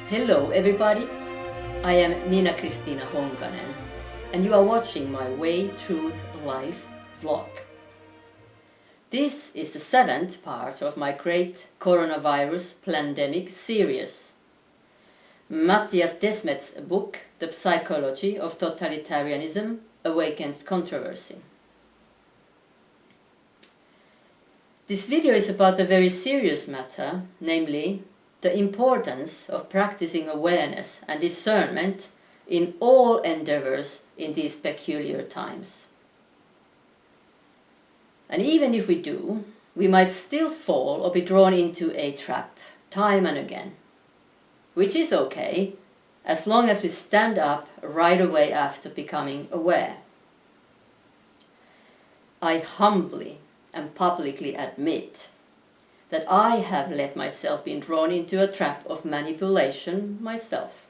Hello everybody, I am Kristiina Honkanen and you are watching my Way Truth Life vlog. This is the 7th part of my great coronavirus pandemic series. Mattias Desmet's book, The Psychology of Totalitarianism, Awakens controversy. This video is about a very serious matter, namely the importance of practicing awareness and discernment in all endeavours in these peculiar times. And even if we do, we might still fall or be drawn into a trap time and again, which is okay as long as we stand up right away after becoming aware. I humbly and publicly admit that I have let myself be drawn into a trap of manipulation myself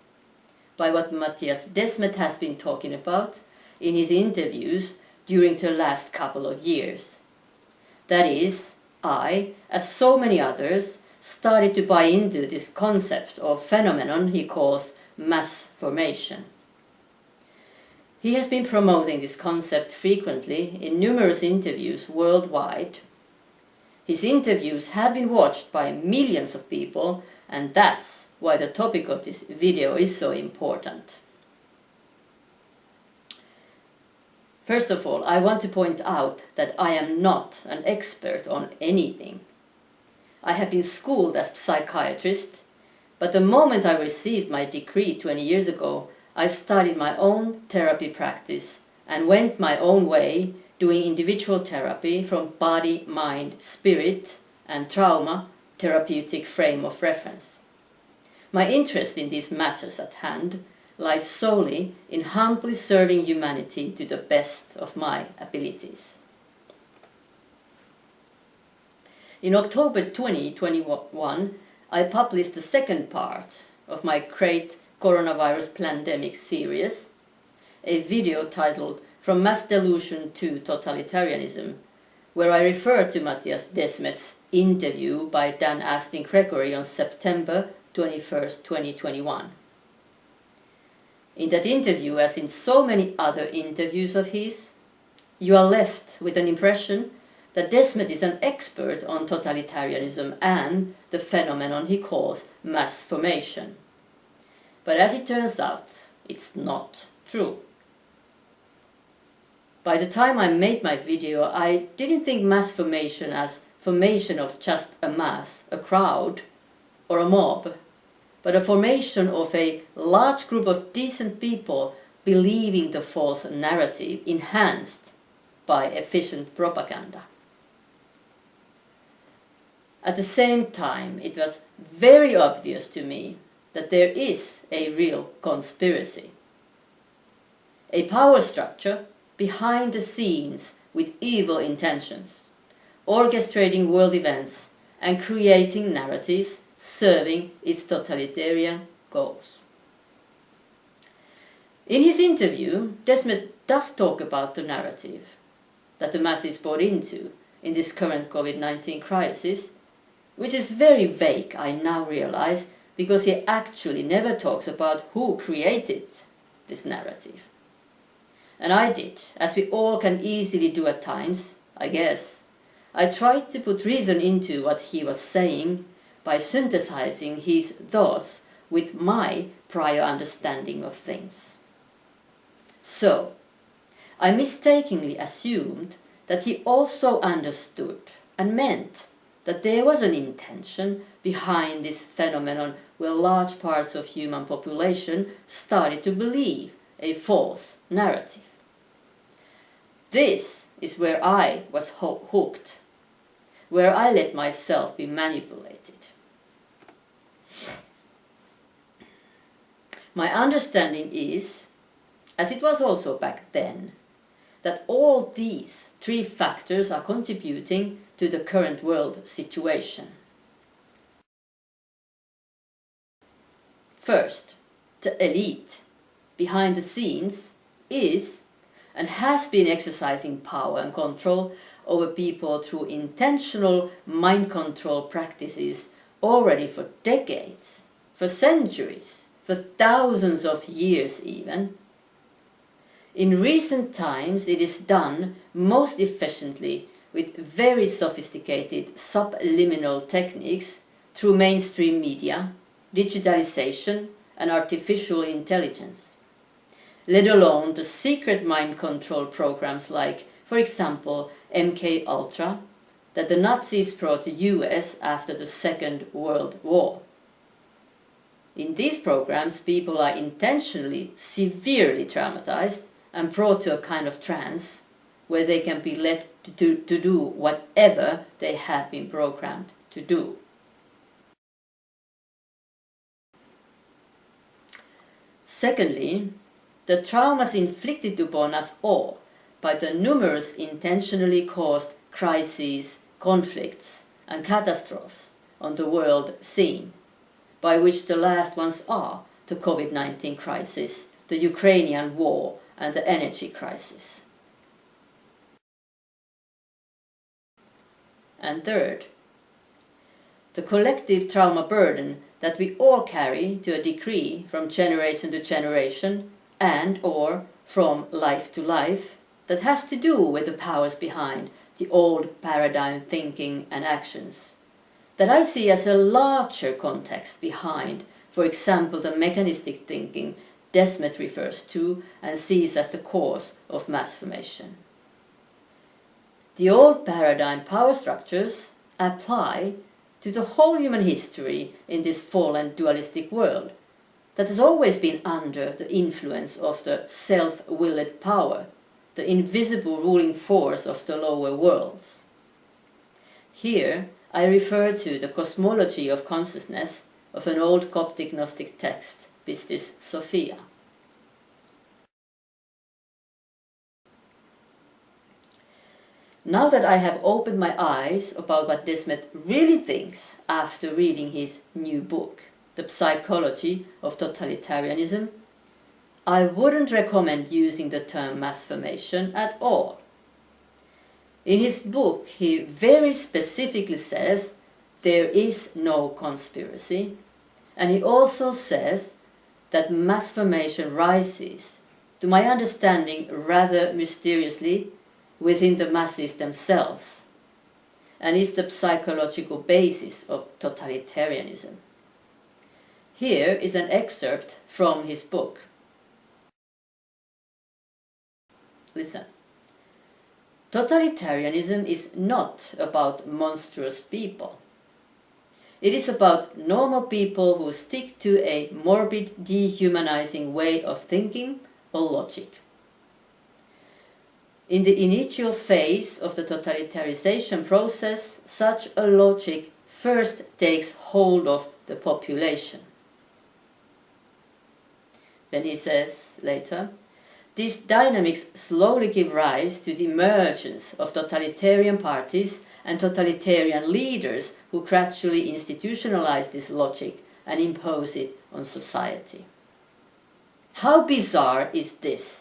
by what Mattias Desmet has been talking about in his interviews during the last couple of years. That is, I, as so many others, started to buy into this concept or phenomenon he calls mass formation. He has been promoting this concept frequently in numerous interviews worldwide. His interviews have been watched by millions of people, and that's why the topic of this video is so important. First of all, I want to point out that I am not an expert on anything. I have been schooled as a psychiatrist, but the moment I received my degree 20 years ago, I started my own therapy practice and went my own way, doing individual therapy from body, mind, spirit and trauma therapeutic frame of reference. My interest in these matters at hand lies solely in humbly serving humanity to the best of my abilities. In October 2021, I published the second part of my great coronavirus pandemic series, a video titled From Mass Delusion to Totalitarianism, where I refer to Mattias Desmet's interview by Dan Aston Gregory on September 21st, 2021. In that interview, as in so many other interviews of his, you are left with an impression that Desmet is an expert on totalitarianism and the phenomenon he calls mass formation. But as it turns out, it's not true. By the time I made my video, I didn't think mass formation as formation of just a mass, a crowd, or a mob, but a formation of a large group of decent people believing the false narrative enhanced by efficient propaganda. At the same time, it was very obvious to me that there is a real conspiracy, a power structure behind the scenes with evil intentions, orchestrating world events and creating narratives serving its totalitarian goals. In his interview, Desmet does talk about the narrative that the masses bought into in this current COVID-19 crisis, which is very vague, I now realize, because he actually never talks about who created this narrative. And I did, as we all can easily do at times, I guess. I tried to put reason into what he was saying by synthesizing his thoughts with my prior understanding of things. So, I mistakenly assumed that he also understood and meant that there was an intention behind this phenomenon where large parts of human population started to believe a false narrative. This is where I was hooked, where I let myself be manipulated. My understanding is, as it was also back then, that all these three factors are contributing to the current world situation. First, the elite behind the scenes is and has been exercising power and control over people through intentional mind control practices already for decades, for centuries, for thousands of years even. In recent times it is done most efficiently with very sophisticated subliminal techniques through mainstream media, digitalization and artificial intelligence, let alone the secret mind control programs like, for example, MK Ultra, that the Nazis brought to the US after the Second World War. In these programs, people are intentionally severely traumatized and brought to a kind of trance where they can be led to do whatever they have been programmed to do. Secondly, the traumas inflicted upon us all by the numerous intentionally caused crises, conflicts and catastrophes on the world scene, by which the last ones are the COVID-19 crisis, the Ukrainian war and the energy crisis. And third, the collective trauma burden that we all carry to a degree from generation to generation and or from life to life, that has to do with the powers behind the old paradigm thinking and actions, that I see as a larger context behind, for example, the mechanistic thinking Desmet refers to and sees as the cause of mass formation. The old paradigm power structures apply to the whole human history in this fallen dualistic world that has always been under the influence of the self-willed power, the invisible ruling force of the lower worlds. Here I refer to the cosmology of consciousness of an old Coptic Gnostic text, Pistis Sophia. Now that I have opened my eyes about what Desmet really thinks after reading his new book, The Psychology of Totalitarianism, I wouldn't recommend using the term mass formation at all. In his book, he very specifically says there is no conspiracy, and he also says that mass formation rises, to my understanding rather mysteriously, within the masses themselves, and is the psychological basis of totalitarianism. Here is an excerpt from his book. Listen. Totalitarianism is not about monstrous people. It is about normal people who stick to a morbid, dehumanizing way of thinking or logic. In the initial phase of the totalitarianization process, such a logic first takes hold of the population. Then he says later, these dynamics slowly give rise to the emergence of totalitarian parties and totalitarian leaders who gradually institutionalize this logic and impose it on society. How bizarre is this?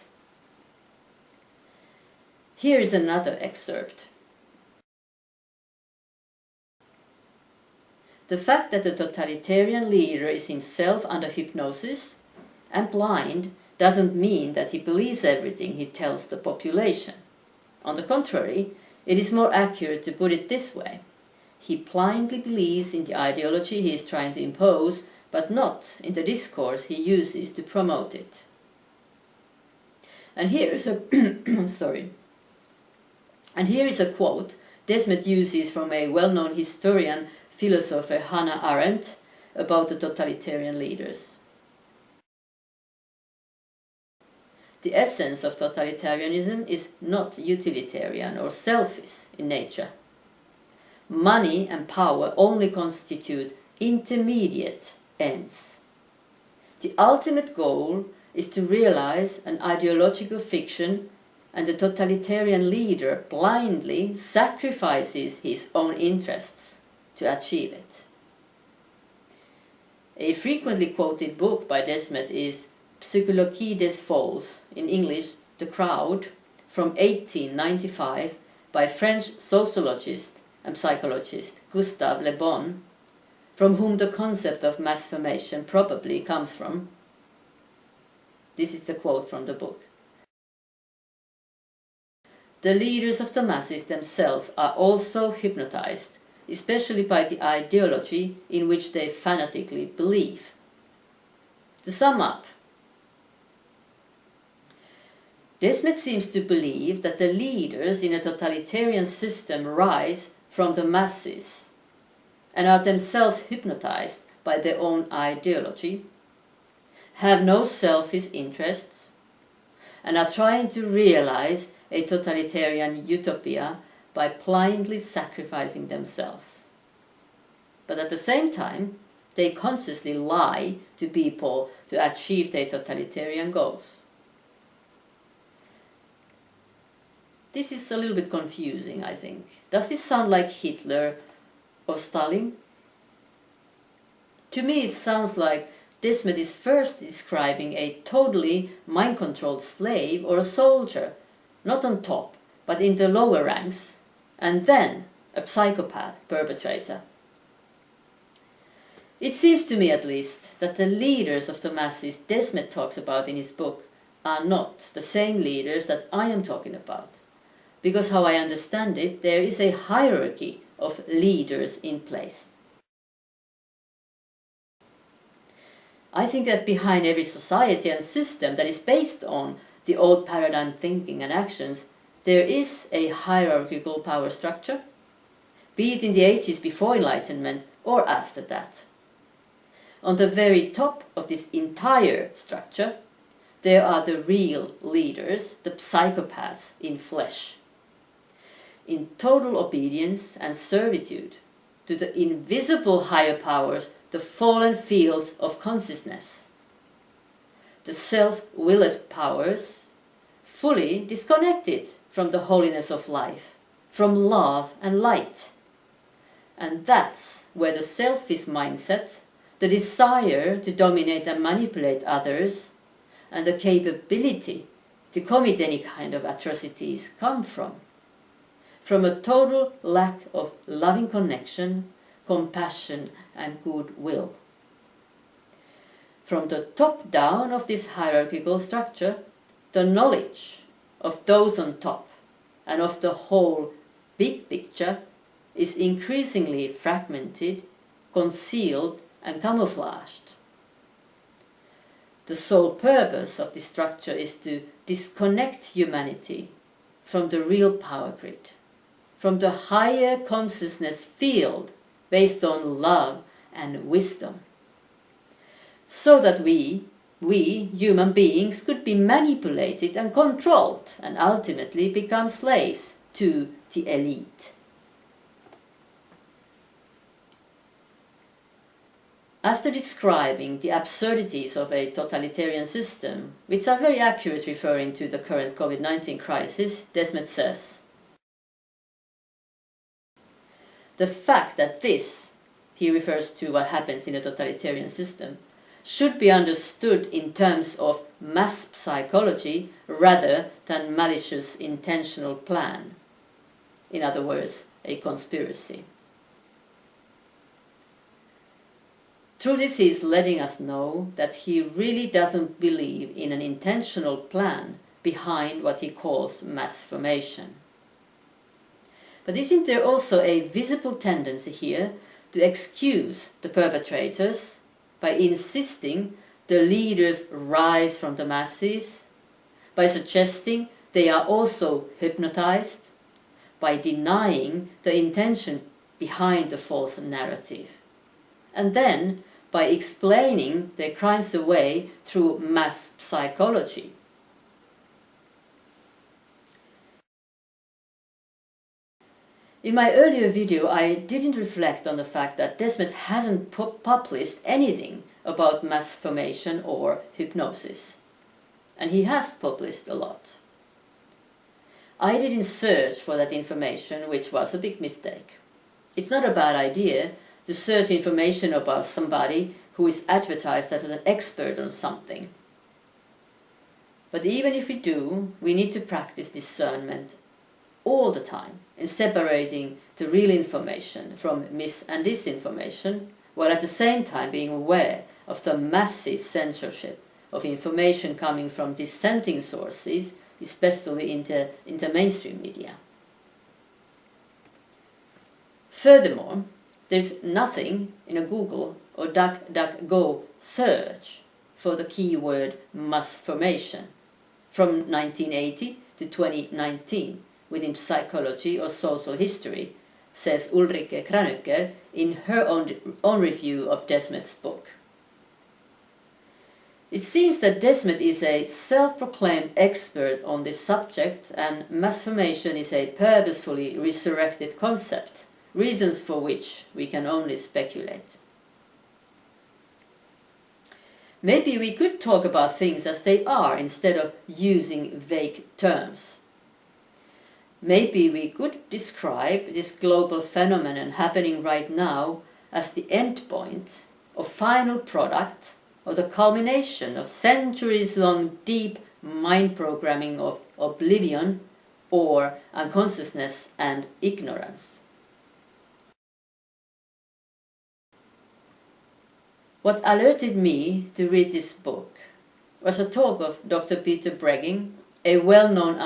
Here is another excerpt. The fact that the totalitarian leader is himself under hypnosis and blind doesn't mean that he believes everything he tells the population. On the contrary, it is more accurate to put it this way. He blindly believes in the ideology he is trying to impose, but not in the discourse he uses to promote it. And here is a And here is a quote Desmet uses from a well-known historian, philosopher Hannah Arendt, about the totalitarian leaders. The essence of totalitarianism is not utilitarian or selfish in nature. Money and power only constitute intermediate ends. The ultimate goal is to realize an ideological fiction, and the totalitarian leader blindly sacrifices his own interests to achieve it. A frequently quoted book by Desmet is Psychologie des Foules, in English, The Crowd, from 1895 by French sociologist and psychologist Gustave Le Bon, from whom the concept of mass formation probably comes from. This is the quote from the book. The leaders of the masses themselves are also hypnotized, especially by the ideology in which they fanatically believe. To sum up, Desmet seems to believe that the leaders in a totalitarian system rise from the masses and are themselves hypnotized by their own ideology, have no selfish interests, and are trying to realize a totalitarian utopia by blindly sacrificing themselves. But at the same time, they consciously lie to people to achieve their totalitarian goals. This is a little bit confusing, I think. Does this sound like Hitler or Stalin? To me, it sounds like Desmet is first describing a totally mind-controlled slave or a soldier, not on top, but in the lower ranks, and then a psychopath perpetrator. It seems to me, at least, that the leaders of the masses Desmet talks about in his book are not the same leaders that I am talking about, because how I understand it, there is a hierarchy of leaders in place. I think that behind every society and system that is based on the old paradigm thinking and actions, there is a hierarchical power structure, be it in the ages before Enlightenment or after that. On the very top of this entire structure, there are the real leaders, the psychopaths in flesh, in total obedience and servitude to the invisible higher powers, the fallen fields of consciousness. The self-willed powers, fully disconnected from the holiness of life, from love and light. And that's where the selfish mindset, the desire to dominate and manipulate others, and the capability to commit any kind of atrocities come from. From a total lack of loving connection, compassion and goodwill. From the top down of this hierarchical structure, the knowledge of those on top and of the whole big picture is increasingly fragmented, concealed and camouflaged. The sole purpose of this structure is to disconnect humanity from the real power grid, from the higher consciousness field based on love and wisdom, so that we human beings could be manipulated and controlled and ultimately become slaves to the elite. After describing the absurdities of a totalitarian system, which are very accurate referring to the current COVID-19 crisis, Desmet says, the fact that this, he refers to what happens in a totalitarian system, should be understood in terms of mass psychology rather than malicious intentional plan. In other words, a conspiracy. Through this, he is letting us know that he really doesn't believe in an intentional plan behind what he calls mass formation. But isn't there also a visible tendency here to excuse the perpetrators by insisting the leaders rise from the masses, by suggesting they are also hypnotized, by denying the intention behind the false narrative, and then by explaining their crimes away through mass psychology? In my earlier video, I didn't reflect on the fact that Desmet hasn't published anything about mass formation or hypnosis. And he has published a lot. I didn't search for that information, which was a big mistake. It's not a bad idea to search information about somebody who is advertised as an expert on something. But even if we do, we need to practice discernment all the time in separating the real information from mis- and disinformation, while at the same time being aware of the massive censorship of information coming from dissenting sources, especially in the mainstream media. Furthermore, there's nothing in a Google or DuckDuckGo search for the keyword mass formation from 1980 to 2019 within psychology or social history, says Ulrike Kranecker in her own review of Desmet's book. It seems that Desmet is a self-proclaimed expert on this subject, and mass formation is a purposefully resurrected concept, reasons for which we can only speculate. Maybe we could talk about things as they are instead of using vague terms. Maybe we could describe this global phenomenon happening right now as the end point or final product or the culmination of centuries-long deep mind programming of oblivion or unconsciousness and ignorance. What alerted me to read this book was a talk of Dr. Peter Breggin, a well-known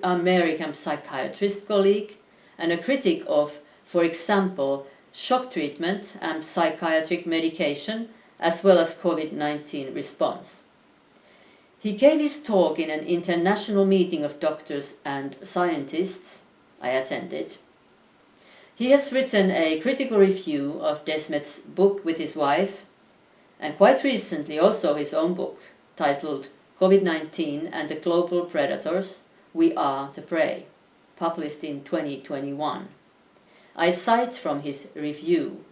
American psychiatrist colleague and a critic of, for example, shock treatment and psychiatric medication, as well as COVID-19 response. He gave his talk in an international meeting of doctors and scientists I attended. He has written a critical review of Desmet's book with his wife, and quite recently also his own book, titled COVID-19 and the Global Predators, We Are the Prey, published in 2021. I cite from his review.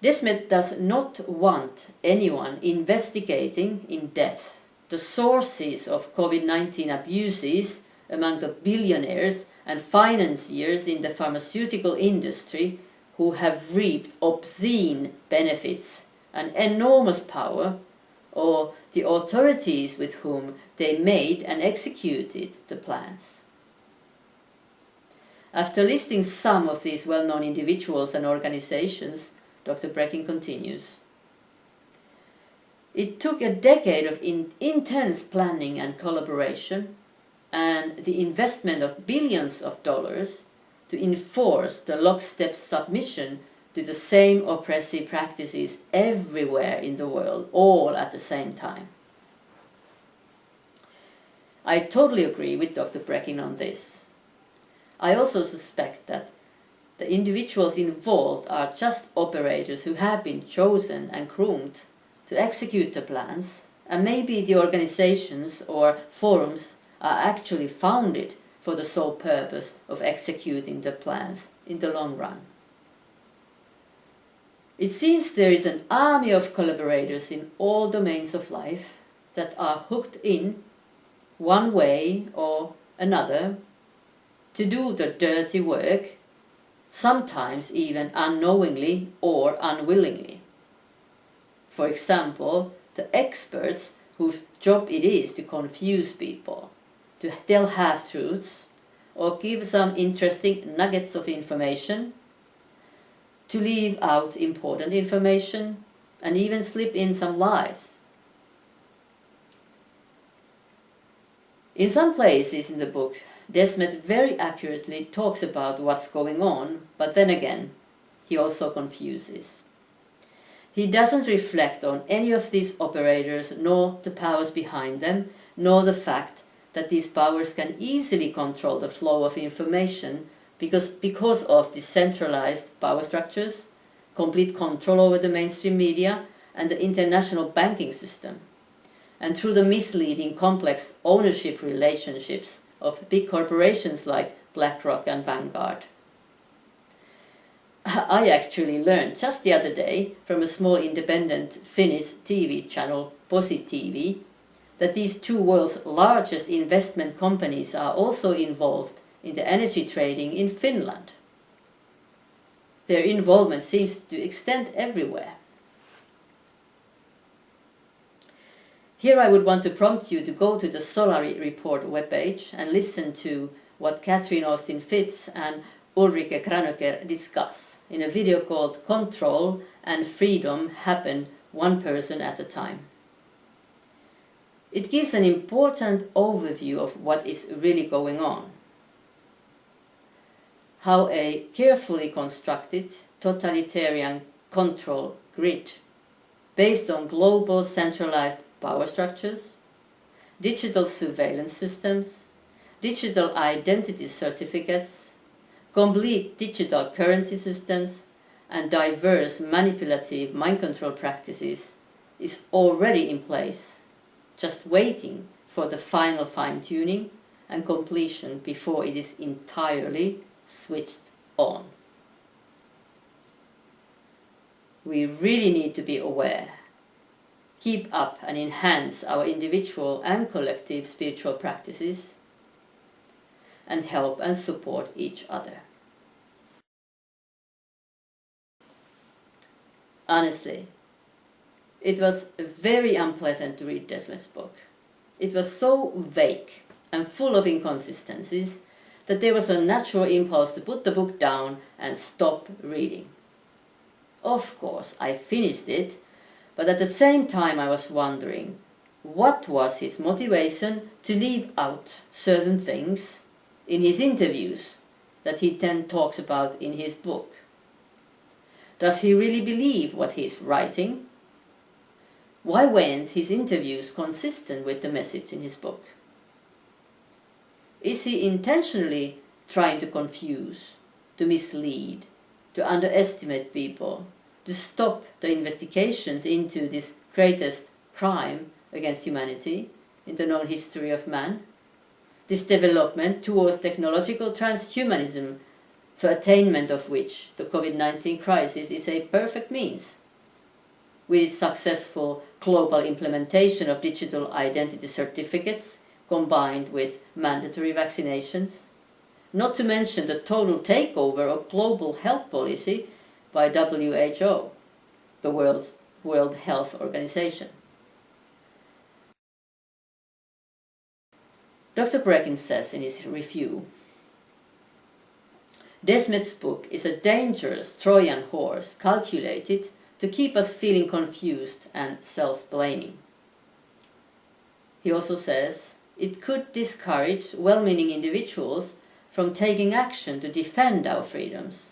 Desmet does not want anyone investigating in depth the sources of COVID-19 abuses among the billionaires and financiers in the pharmaceutical industry who have reaped obscene benefits and enormous power, or the authorities with whom they made and executed the plans. After listing some of these well-known individuals and organizations, Dr. Breggin continues. It took a decade of intense planning and collaboration and the investment of billions of dollars to enforce the lockstep submission to the same oppressive practices everywhere in the world, all at the same time. I totally agree with Dr. Breggin on this. I also suspect that the individuals involved are just operators who have been chosen and groomed to execute the plans, and maybe the organizations or forums are actually founded for the sole purpose of executing the plans in the long run. It seems there is an army of collaborators in all domains of life that are hooked in, one way or another, to do the dirty work, sometimes even unknowingly or unwillingly. For example, the experts whose job it is to confuse people, to tell half-truths, or give some interesting nuggets of information, to leave out important information, and even slip in some lies. In some places in the book, Desmet very accurately talks about what's going on, but then again, he also confuses. He doesn't reflect on any of these operators, nor the powers behind them, nor the fact that these powers can easily control the flow of information because of decentralized power structures, complete control over the mainstream media and the international banking system, and through the misleading complex ownership relationships of big corporations like BlackRock and Vanguard. I actually learned just the other day from a small independent Finnish TV channel, Posi TV, that these two world's largest investment companies are also involved in the energy trading in Finland. Their involvement seems to extend everywhere. Here I would want to prompt you to go to the Solari Report webpage and listen to what Catherine Austin Fitz and Ulrike Kranoker discuss in a video called Control and Freedom Happen One Person at a Time. It gives an important overview of what is really going on. How a carefully constructed totalitarian control grid based on global centralized power structures, digital surveillance systems, digital identity certificates, complete digital currency systems, and diverse manipulative mind control practices is already in place, just waiting for the final fine-tuning and completion before it is entirely switched on. We really need to be aware, keep up and enhance our individual and collective spiritual practices, and help and support each other. Honestly, it was very unpleasant to read Desmet's book. It was so vague and full of inconsistencies that there was a natural impulse to put the book down and stop reading. Of course, I finished it, but at the same time I was wondering, what was his motivation to leave out certain things in his interviews that he then talks about in his book? Does he really believe what he's writing? Why weren't his interviews consistent with the message in his book? Is he intentionally trying to confuse, to mislead, to underestimate people, to stop the investigations into this greatest crime against humanity in the known history of man? This development towards technological transhumanism, for attainment of which the COVID-19 crisis is a perfect means, with its successful global implementation of digital identity certificates combined with mandatory vaccinations, not to mention the total takeover of global health policy by WHO, the World Health Organization. Dr. Brekin says in his review, Desmet's book is a dangerous Trojan horse calculated to keep us feeling confused and self-blaming. He also says it could discourage well-meaning individuals from taking action to defend our freedoms,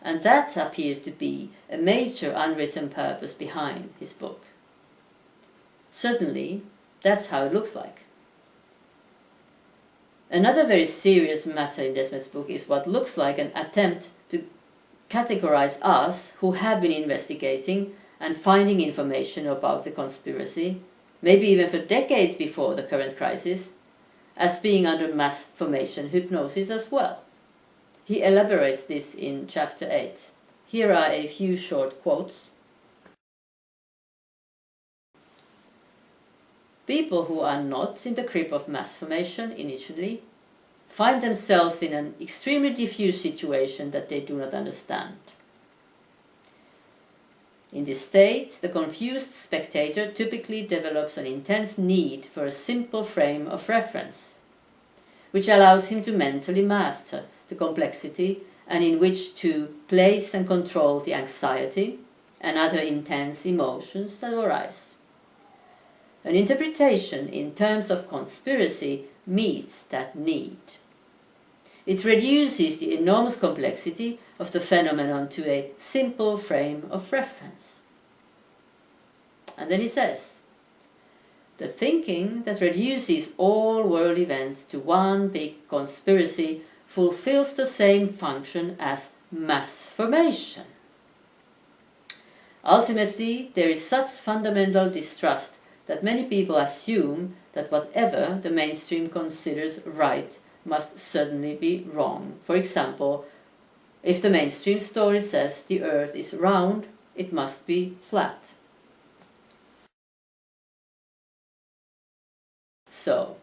and that appears to be a major unwritten purpose behind his book. Certainly, that's how it looks like. Another very serious matter in Desmet's book is what looks like an attempt to categorize us who have been investigating and finding information about the conspiracy, maybe even for decades before the current crisis, as being under mass formation hypnosis as well. He elaborates this in chapter 8. Here are a few short quotes. People who are not in the grip of mass formation initially find themselves in an extremely diffuse situation that they do not understand. In this state, the confused spectator typically develops an intense need for a simple frame of reference, which allows him to mentally master the complexity and in which to place and control the anxiety and other intense emotions that arise. An interpretation in terms of conspiracy meets that need. It reduces the enormous complexity of the phenomenon to a simple frame of reference. And then he says, the thinking that reduces all world events to one big conspiracy fulfills the same function as mass formation. Ultimately, there is such fundamental distrust that many people assume that whatever the mainstream considers right must certainly be wrong. For example, if the mainstream story says the earth is round, it must be flat. So,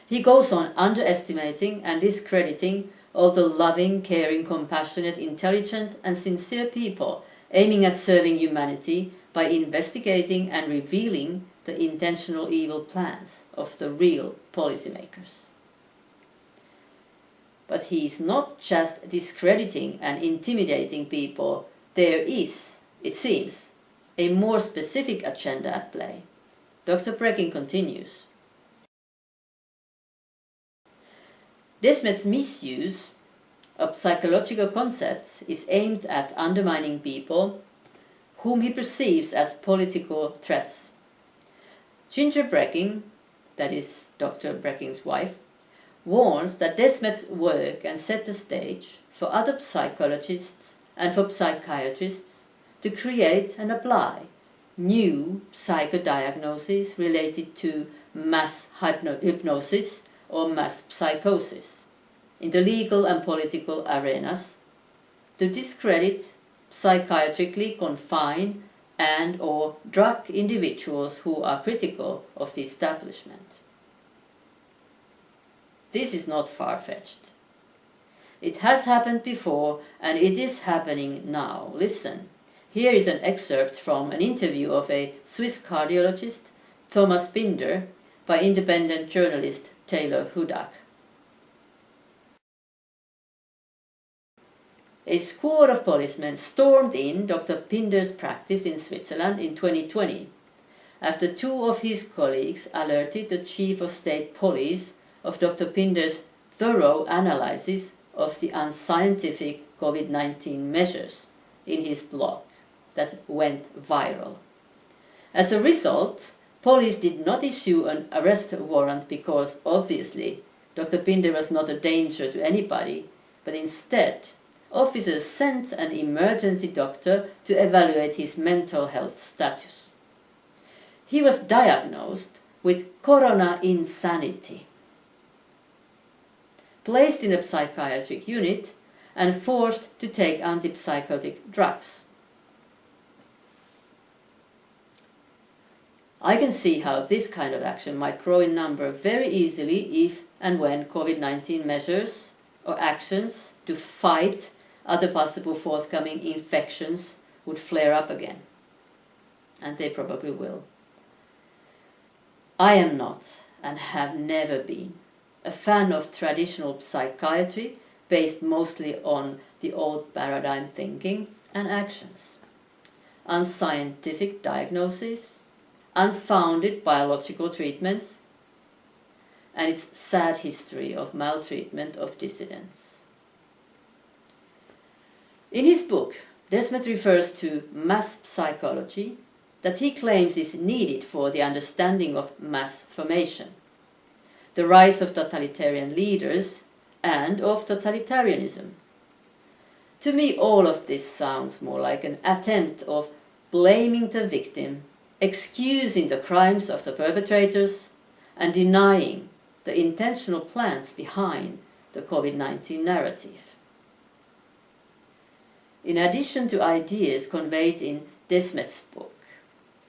he goes on underestimating and discrediting all the loving, caring, compassionate, intelligent and sincere people aiming at serving humanity by investigating and revealing the intentional evil plans of the real policymakers. but he is not just discrediting and intimidating people. There is, it seems, a more specific agenda at play. Dr. Breking continues. Desmet's misuse of psychological concepts is aimed at undermining people whom he perceives as political threats. Ginger Breking, that is Dr. Breking's wife, warns that Desmet's work can set the stage for other psychologists and for psychiatrists to create and apply new psychodiagnoses related to mass hypnosis or mass psychosis in the legal and political arenas to discredit psychiatrically confined and or drug individuals who are critical of the establishment. This is not far-fetched. It has happened before and it is happening now. Listen, here is an excerpt from an interview of a Swiss cardiologist, Thomas Binder, by independent journalist Taylor Hudak. A squad of policemen stormed in Dr. Binder's practice in Switzerland in 2020 after two of his colleagues alerted the Chief of State Police of Dr. Binder's thorough analysis of the unscientific COVID-19 measures in his blog that went viral. As a result, police did not issue an arrest warrant because, obviously, Dr. Binder was not a danger to anybody, but instead, officers sent an emergency doctor to evaluate his mental health status. He was diagnosed with corona insanity, placed in a psychiatric unit, and forced to take antipsychotic drugs. I can see how this kind of action might grow in number very easily if and when COVID-19 measures or actions to fight other possible forthcoming infections would flare up again. And they probably will. I am not, and have never been, a fan of traditional psychiatry based mostly on the old paradigm thinking and actions, unscientific diagnoses, unfounded biological treatments, and its sad history of maltreatment of dissidents. In his book, Desmet refers to mass psychology that he claims is needed for the understanding of mass formation, the rise of totalitarian leaders, and of totalitarianism. To me, all of this sounds more like an attempt of blaming the victim, excusing the crimes of the perpetrators, and denying the intentional plans behind the COVID-19 narrative. In addition to ideas conveyed in Desmet's book,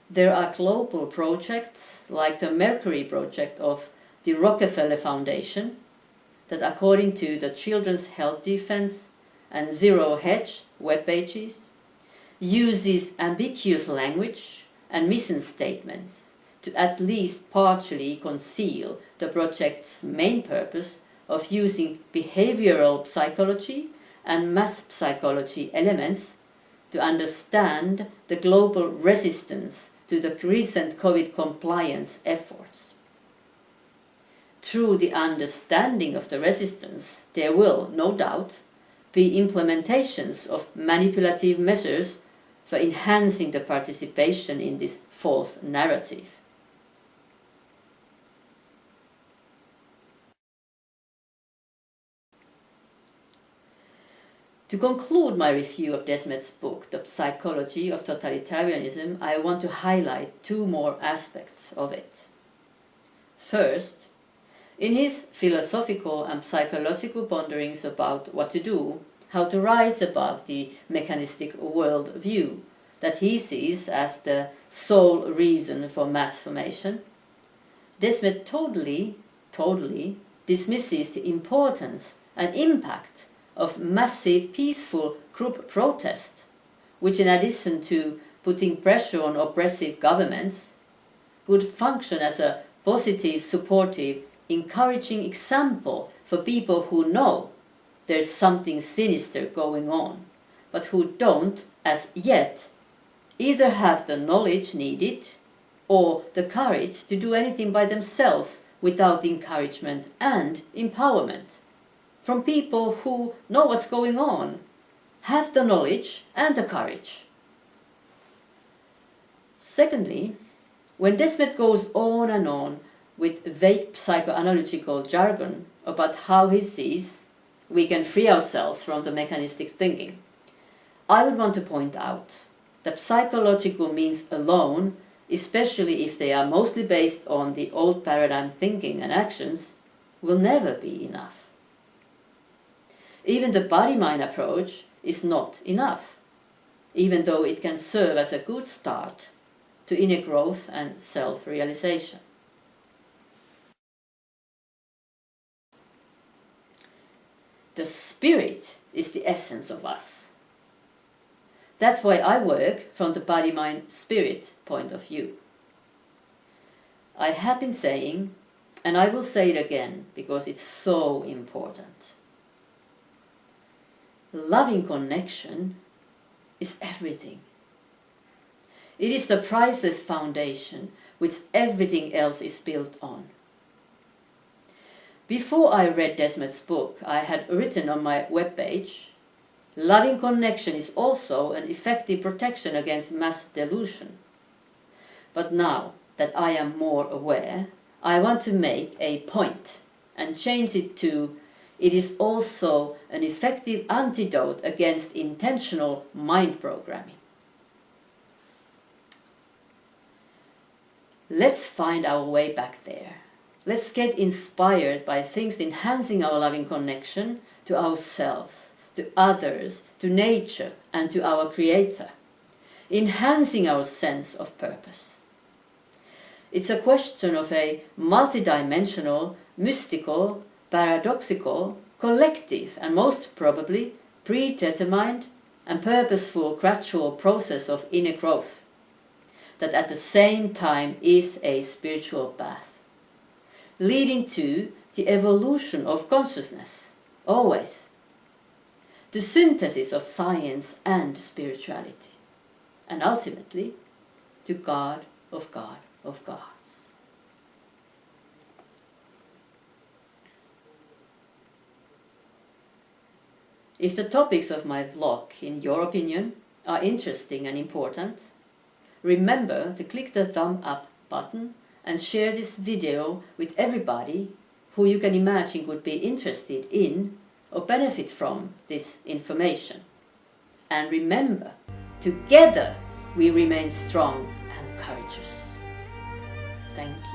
there are global projects like the Mercury project of the Rockefeller Foundation that, according to the Children's Health Defense and Zero Hedge web pages, uses ambiguous language and mission statements to at least partially conceal the project's main purpose of using behavioral psychology and mass psychology elements to understand the global resistance to the recent COVID compliance efforts. Through the understanding of the resistance, there will, no doubt, be implementations of manipulative measures for enhancing the participation in this false narrative. To conclude my review of Desmet's book, The Psychology of Totalitarianism, I want to highlight two more aspects of it. First, in his philosophical and psychological ponderings about what to do, how to rise above the mechanistic world view that he sees as the sole reason for mass formation, Desmet totally dismisses the importance and impact of massive peaceful group protest, which in addition to putting pressure on oppressive governments, would function as a positive, supportive, encouraging example for people who know there's something sinister going on, but who don't, as yet, either have the knowledge needed or the courage to do anything by themselves without encouragement and empowerment from people who know what's going on, have the knowledge and the courage. Secondly, when Desmet goes on and on with vague psychoanalytical jargon about how he sees we can free ourselves from the mechanistic thinking, I would want to point out that psychological means alone, especially if they are mostly based on the old paradigm thinking and actions, will never be enough. Even the body-mind approach is not enough, even though it can serve as a good start to inner growth and self-realization. The spirit is the essence of us. That's why I work from the body-mind-spirit point of view. I have been saying, and I will say it again because it's so important. Loving connection is everything. It is the priceless foundation which everything else is built on. Before I read Desmet's book, I had written on my webpage, loving connection is also an effective protection against mass delusion. But now that I am more aware, I want to make a point and change it to, it is also an effective antidote against intentional mind programming. Let's find our way back there. Let's get inspired by things enhancing our loving connection to ourselves, to others, to nature, and to our Creator, enhancing our sense of purpose. It's a question of a multidimensional, mystical, paradoxical, collective, and most probably predetermined and purposeful gradual process of inner growth that at the same time is a spiritual path, leading to the evolution of consciousness, always, the synthesis of science and spirituality, and ultimately to God of God of gods. If the topics of my vlog, in your opinion, are interesting and important, remember to click the thumb up button and share this video with everybody who you can imagine would be interested in or benefit from this information. And remember, together we remain strong and courageous. Thank you.